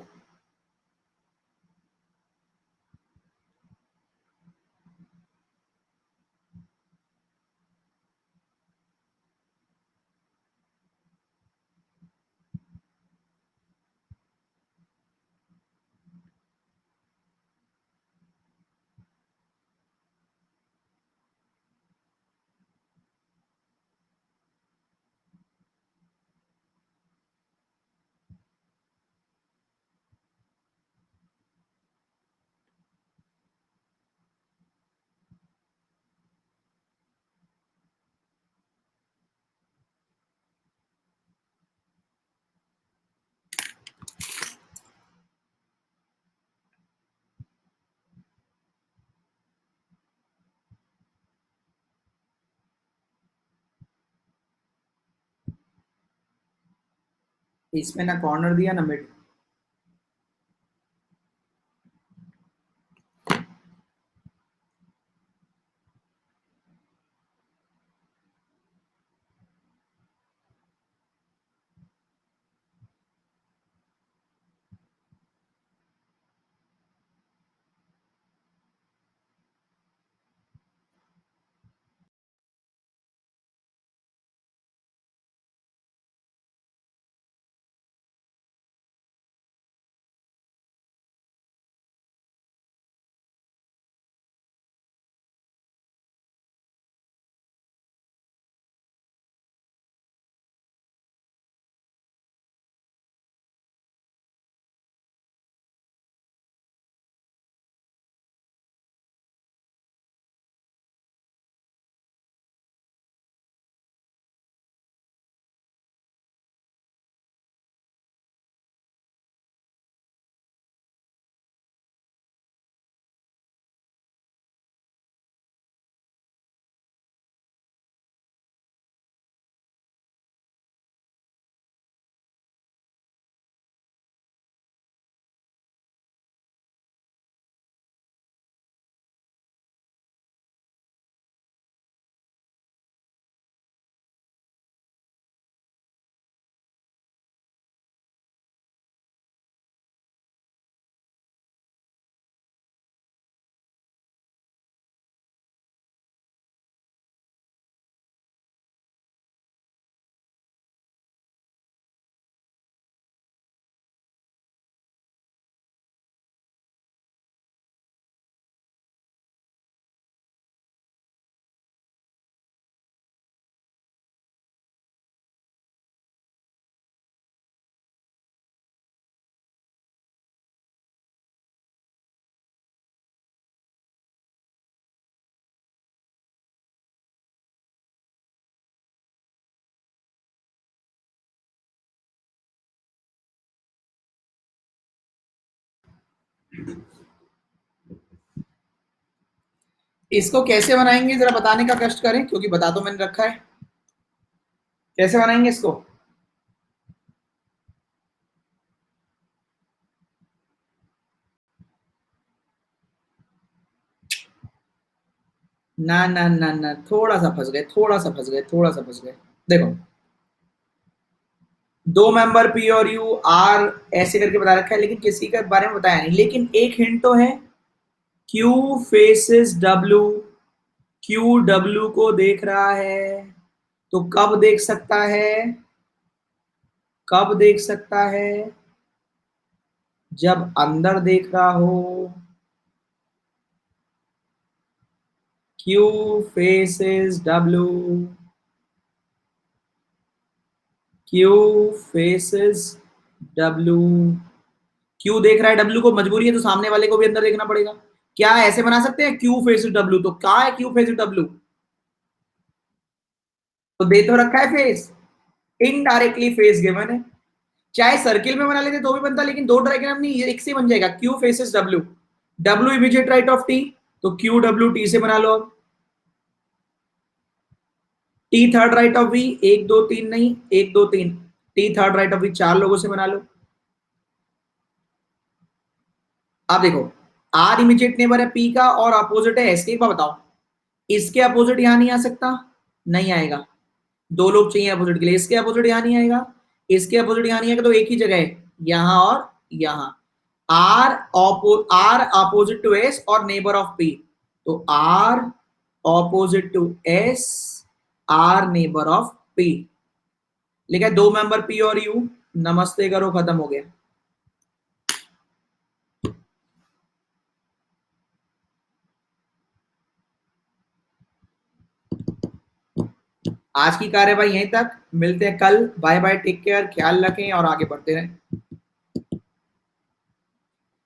इसमें ना कॉर्नर दिया ना मिड। इसको कैसे बनाएंगे जरा बताने का कष्ट करें, क्योंकि बता तो मैंने रखा है। कैसे बनाएंगे इसको? ना ना ना ना, थोड़ा सा फंस गए, थोड़ा सा फंस गए, थोड़ा सा फंस गए। देखो, दो मेंबर पी और यू आर ऐसे करके बता रखा है, लेकिन किसी के बारे में बताया नहीं। लेकिन एक हिंट तो है, Q faces W, Q W को देख रहा है। तो कब देख सकता है? कब देख सकता है? जब अंदर देख रहा हो। Q faces W, Q faces W, Q देख रहा है डब्ल्यू को, मजबूरी है तो सामने वाले को भी अंदर देखना पड़ेगा। क्या ऐसे बना सकते हैं? क्यू फेसेस डब्ल्यू, तो क्या है क्यू फेसेस डब्ल्यू? तो दे तो रखा है फेस, इनडायरेक्टली फेस गिवन है। चाहे सर्किल में बना लेते तो भी बनता, लेकिन दो डायग्राम नहीं, ये एक से बन जाएगा। Q faces W, W immediate right of T, तो क्यू डब्ल्यू टी से बना लो। अब T third right of V, एक दो तीन नहीं, एक दो तीन, T third right of V, चार लोगों से बना लो। अब देखो, आर इमीडिएट नेबर है पी का और अपोजिट है एस के। एक बार बताओ, इसके अपोजिट यहां नहीं आ सकता? नहीं आएगा, दो लोग चाहिए अपोजिट के लिए। इसके अपोजिट यहां नहीं आएगा, इसके अपोजिट यहां नहीं आएगा, तो एक ही जगह है, यहां और यहां। आर अपोजिट टू एस और नेबर ऑफ पी, तो R opposite to S, R neighbour of P. लिखा है दो मेंबर पी और यू, नमस्ते करो, खत्म हो गया। आज की कार्यवाही यहीं तक, मिलते हैं कल। बाय बाय, टेक केयर, ख्याल रखें और आगे बढ़ते रहें।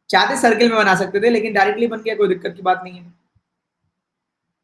चाहते सर्किल में बना सकते थे, लेकिन डायरेक्टली बन गया, कोई दिक्कत की बात नहीं है।